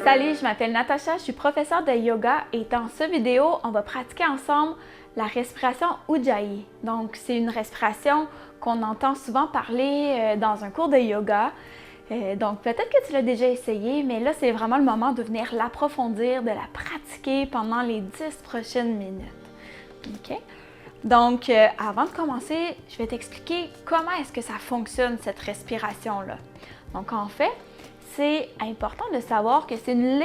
Salut, je m'appelle Natacha, je suis professeure de yoga et dans cette vidéo, on va pratiquer ensemble la respiration Ujjayi. Donc, c'est une respiration qu'on entend souvent parler dans un cours de yoga. Donc, peut-être que tu l'as déjà essayé, mais là, c'est vraiment le moment de venir l'approfondir, de la pratiquer pendant les 10 prochaines minutes. OK? Donc, avant de commencer, je vais t'expliquer comment est-ce que ça fonctionne, cette respiration-là. Donc, en fait, c'est important de savoir que c'est une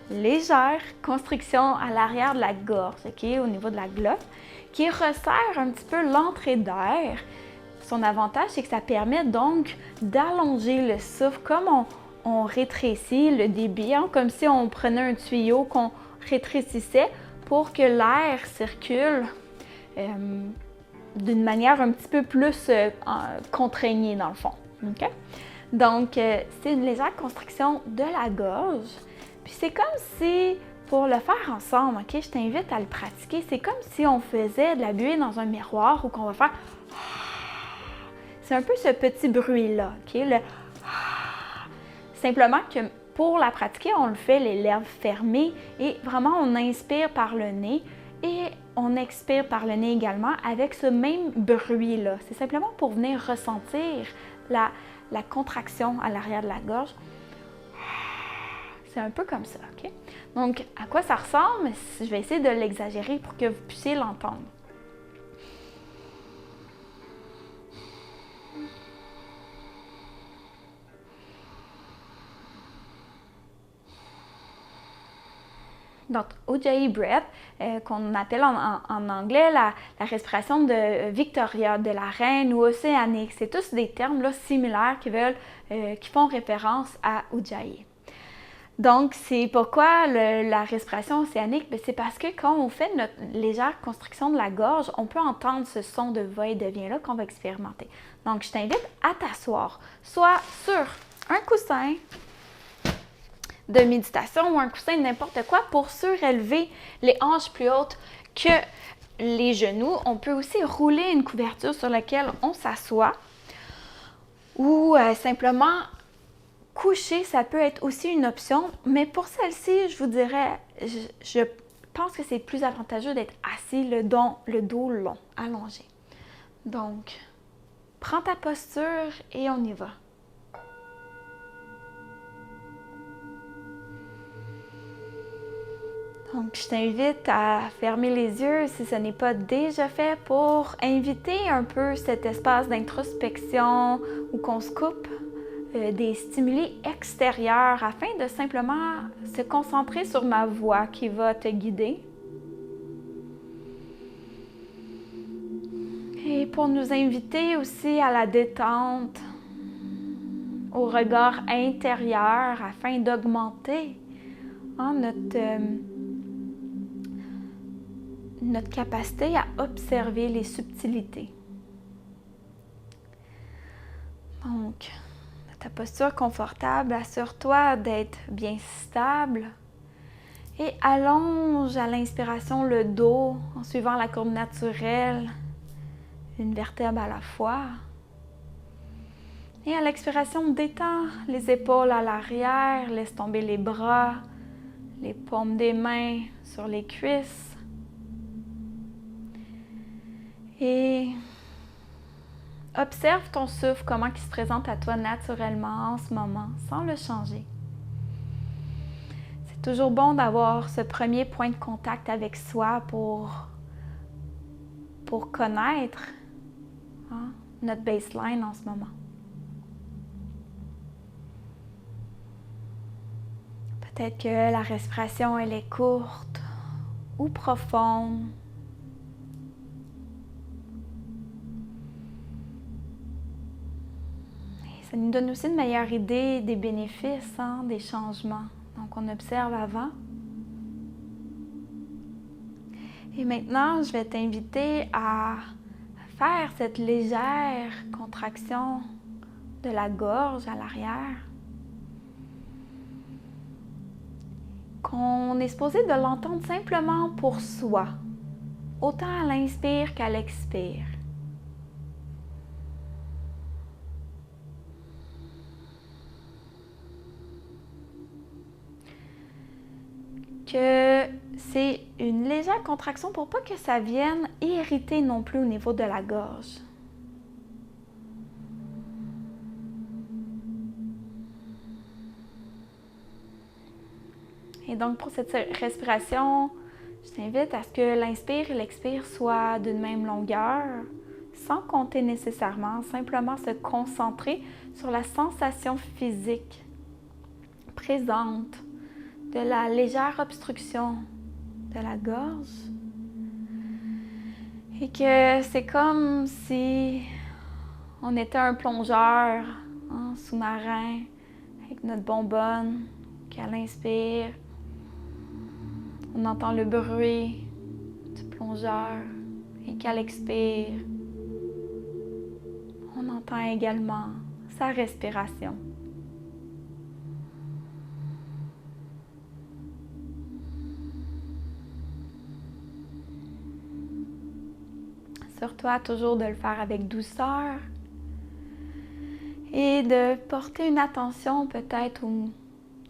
légère constriction à l'arrière de la gorge, OK, au niveau de la glotte, qui resserre un petit peu l'entrée d'air. Son avantage, c'est que ça permet donc d'allonger le souffle comme on rétrécit le débit, hein, comme si on prenait un tuyau qu'on rétrécissait pour que l'air circule d'une manière un petit peu plus contraignée dans le fond. Okay? Donc, c'est une légère constriction de la gorge. Puis c'est comme si, pour le faire ensemble, ok, je t'invite à le pratiquer, c'est comme si on faisait de la buée dans un miroir ou qu'on va faire... C'est un peu ce petit bruit-là, ok? Simplement que pour la pratiquer, on le fait les lèvres fermées et vraiment on inspire par le nez et on expire par le nez également avec ce même bruit-là. C'est simplement pour venir ressentir la contraction à l'arrière de la gorge. C'est un peu comme ça, OK? Donc, à quoi ça ressemble? Je vais essayer de l'exagérer pour que vous puissiez l'entendre. Donc, Ujjayi Breath, qu'on appelle en anglais la respiration de Victoria, de la reine ou océanique. C'est tous des termes là, similaires qui font référence à Ujjayi. Donc, c'est pourquoi la respiration océanique, c'est parce que quand on fait notre légère constriction de la gorge, on peut entendre ce son de va et de vient là qu'on va expérimenter. Donc, je t'invite à t'asseoir, soit sur un coussin de méditation ou un coussin de n'importe quoi pour surélever les hanches plus hautes que les genoux. On peut aussi rouler une couverture sur laquelle on s'assoit ou simplement coucher, ça peut être aussi une option, mais pour celle-ci, je vous dirais, je pense que c'est plus avantageux d'être assis, le dos long, allongé. Donc, prends ta posture et on y va. Donc, je t'invite à fermer les yeux si ce n'est pas déjà fait pour inviter un peu cet espace d'introspection où qu'on se coupe des stimuli extérieurs afin de simplement se concentrer sur ma voix qui va te guider. Et pour nous inviter aussi à la détente, au regard intérieur afin d'augmenter notre capacité à observer les subtilités. Donc, ta posture confortable, assure-toi d'être bien stable et allonge à l'inspiration le dos en suivant la courbe naturelle, une vertèbre à la fois. Et à l'expiration, détends les épaules à l'arrière, laisse tomber les bras, les paumes des mains sur les cuisses. Et observe ton souffle, comment il se présente à toi naturellement en ce moment, sans le changer. C'est toujours bon d'avoir ce premier point de contact avec soi pour connaître notre baseline en ce moment. Peut-être que la respiration, elle est courte ou profonde. Ça nous donne aussi une meilleure idée des bénéfices, des changements. Donc, on observe avant. Et maintenant, je vais t'inviter à faire cette légère contraction de la gorge à l'arrière. Qu'on est supposé de l'entendre simplement pour soi, autant à l'inspire qu'à l'expire. que c'est une légère contraction pour pas que ça vienne irriter non plus au niveau de la gorge. Et donc pour cette respiration, je t'invite à ce que l'inspire et l'expire soient d'une même longueur, sans compter nécessairement, simplement se concentrer sur la sensation physique présente de la légère obstruction de la gorge. Et que c'est comme si on était un plongeur sous-marin avec notre bonbonne, qu'à l'inspire, on entend le bruit du plongeur et qu'à l'expire, on entend également sa respiration. Assure-toi toujours de le faire avec douceur et de porter une attention peut-être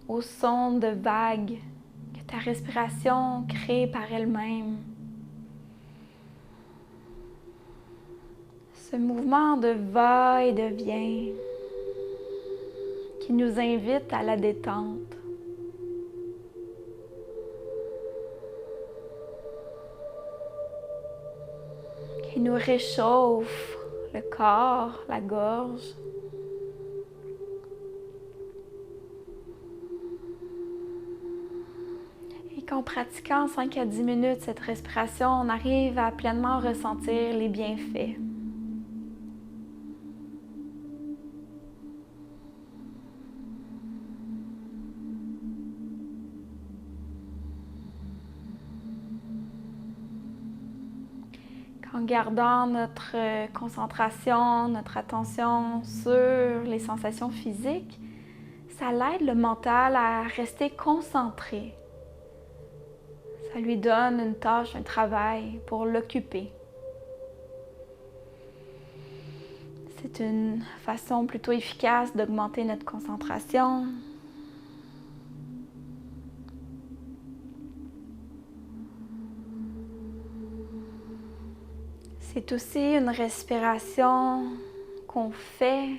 au son de vagues que ta respiration crée par elle-même. Ce mouvement de va et de vient qui nous invite à la détente. Qui nous réchauffe le corps, la gorge. Et qu'en pratiquant 5 à 10 minutes cette respiration, on arrive à pleinement ressentir les bienfaits. En gardant notre concentration, notre attention sur les sensations physiques, ça l'aide le mental à rester concentré. Ça lui donne une tâche, un travail pour l'occuper. C'est une façon plutôt efficace d'augmenter notre concentration. C'est aussi une respiration qu'on fait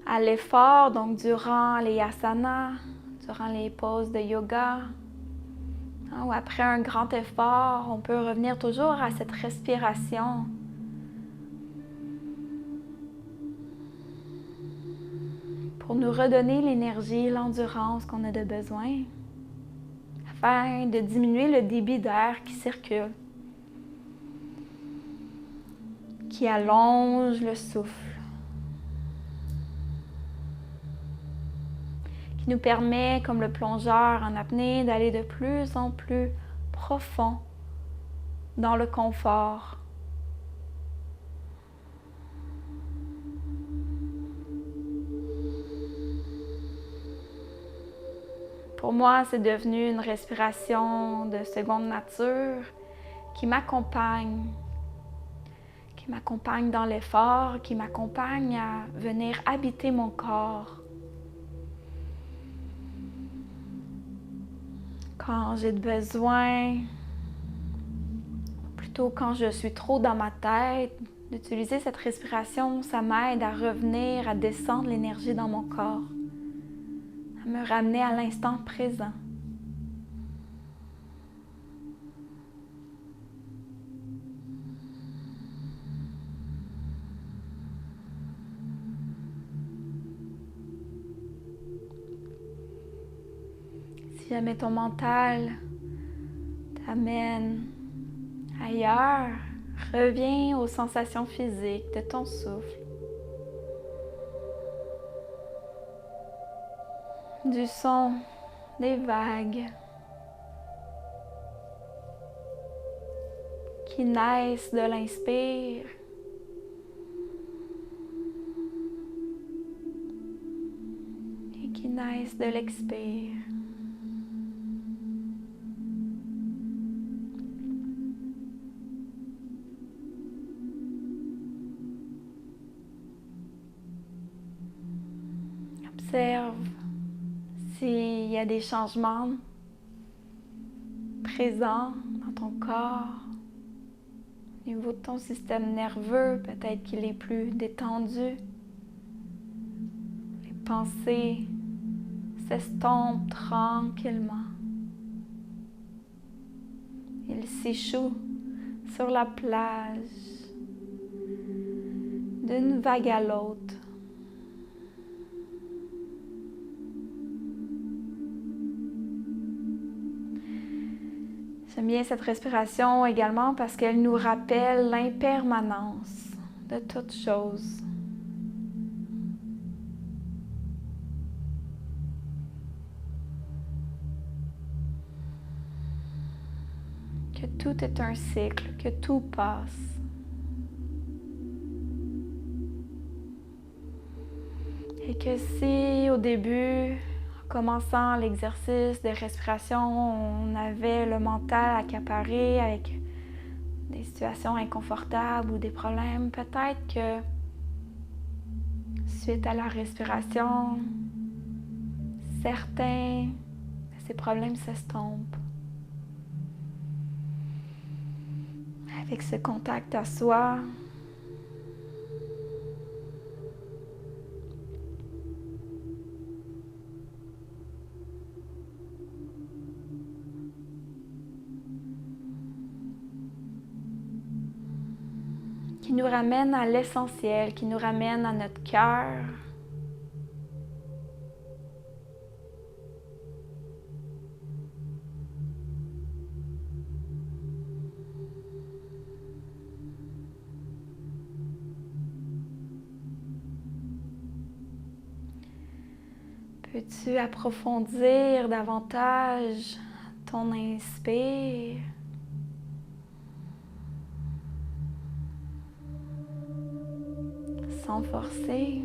à l'effort, donc durant les asanas, durant les poses de yoga, ou après un grand effort, on peut revenir toujours à cette respiration. Pour nous redonner l'énergie, l'endurance qu'on a de besoin, afin de diminuer le débit d'air qui circule, qui allonge le souffle, qui nous permet, comme le plongeur en apnée, d'aller de plus en plus profond dans le confort. Pour moi, c'est devenu une respiration de seconde nature qui m'accompagne dans l'effort, qui m'accompagne à venir habiter mon corps. Quand j'ai besoin, plutôt quand je suis trop dans ma tête, d'utiliser cette respiration, ça m'aide à revenir, à descendre l'énergie dans mon corps, à me ramener à l'instant présent. Si jamais ton mental t'amène ailleurs, reviens aux sensations physiques de ton souffle, du son des vagues qui naissent de l'inspire et qui naissent de l'expire. Observe S'il y a des changements présents dans ton corps, au niveau de ton système nerveux, peut-être qu'il est plus détendu. Les pensées s'estompent tranquillement. Ils s'échouent sur la plage, d'une vague à l'autre. J'aime bien cette respiration également parce qu'elle nous rappelle l'impermanence de toute chose. Que tout est un cycle, que tout passe. Et que si au début, en commençant l'exercice de respiration, on avait le mental accaparé avec des situations inconfortables ou des problèmes, peut-être que suite à la respiration, certains de ces problèmes s'estompent. Avec ce contact à soi, qui nous ramène à l'essentiel, qui nous ramène à notre cœur. Peux-tu approfondir davantage ton inspire? Sans forcer.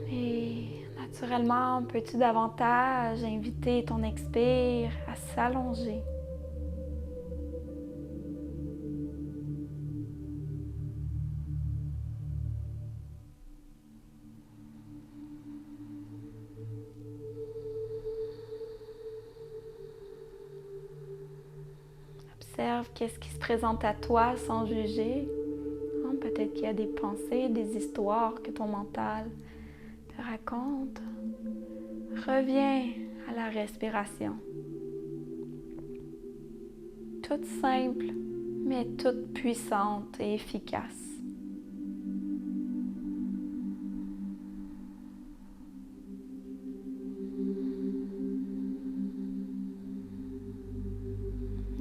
Et naturellement, peux-tu davantage inviter ton expire à s'allonger? Observe qu'est-ce qui se présente à toi sans juger. Peut-être qu'il y a des pensées, des histoires que ton mental te raconte. Reviens à la respiration. Toute simple, mais toute puissante et efficace.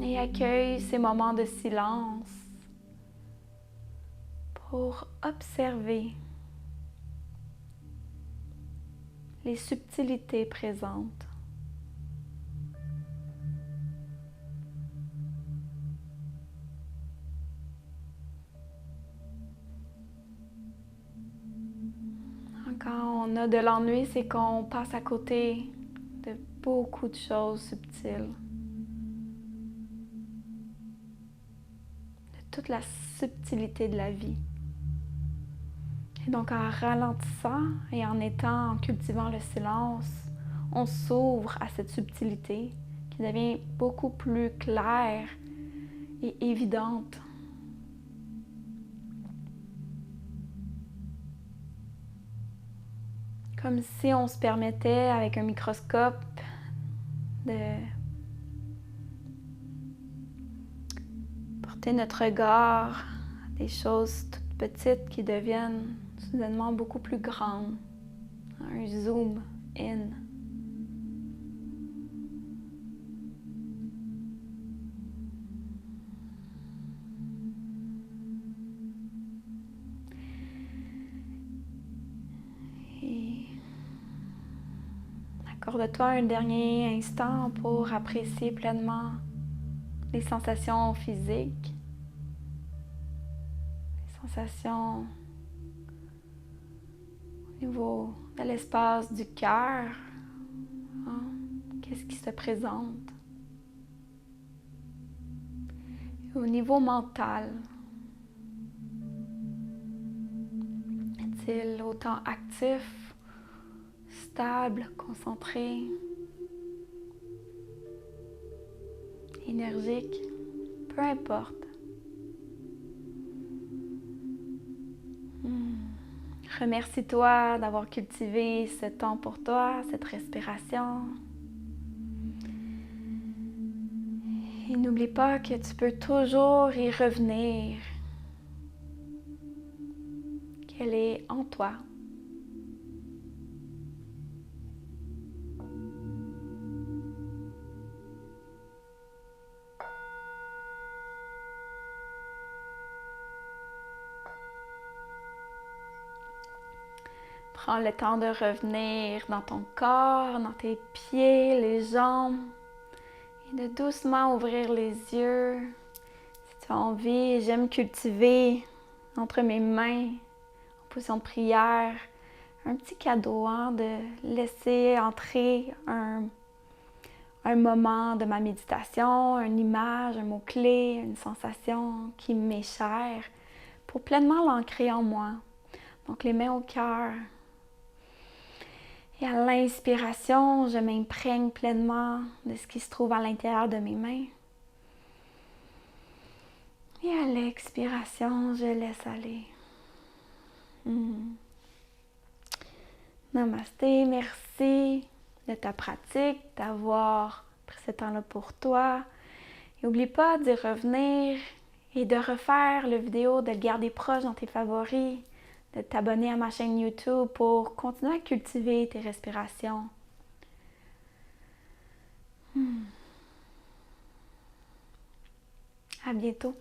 Et accueille ces moments de silence pour observer les subtilités présentes. Quand on a de l'ennui, c'est qu'on passe à côté de beaucoup de choses subtiles. De toute la subtilité de la vie. Et donc en ralentissant et en cultivant le silence, on s'ouvre à cette subtilité qui devient beaucoup plus claire et évidente. Comme si on se permettait avec un microscope de porter notre regard à des choses toutes petites qui deviennent soudainement beaucoup plus grandes. Un zoom in. Accorde-toi un dernier instant pour apprécier pleinement les sensations physiques, les sensations au niveau de l'espace du cœur. Qu'est-ce qui se présente? Et au niveau mental, est-il autant actif, stable, concentré, énergique, peu importe. Remercie-toi d'avoir cultivé ce temps pour toi, cette respiration. Et n'oublie pas que tu peux toujours y revenir, qu'elle est en toi. Prends le temps de revenir dans ton corps, dans tes pieds, les jambes et de doucement ouvrir les yeux. Si tu as envie, j'aime cultiver entre mes mains, en position de prière, un petit cadeau, de laisser entrer un moment de ma méditation, une image, un mot-clé, une sensation qui m'est chère pour pleinement l'ancrer en moi. Donc les mains au cœur. Et à l'inspiration, je m'imprègne pleinement de ce qui se trouve à l'intérieur de mes mains. Et à l'expiration, je laisse aller. Namasté, merci de ta pratique, d'avoir pris ce temps-là pour toi. Et n'oublie pas d'y revenir et de refaire la vidéo, de le garder proche dans tes favoris, de t'abonner à ma chaîne YouTube pour continuer à cultiver tes respirations. À bientôt.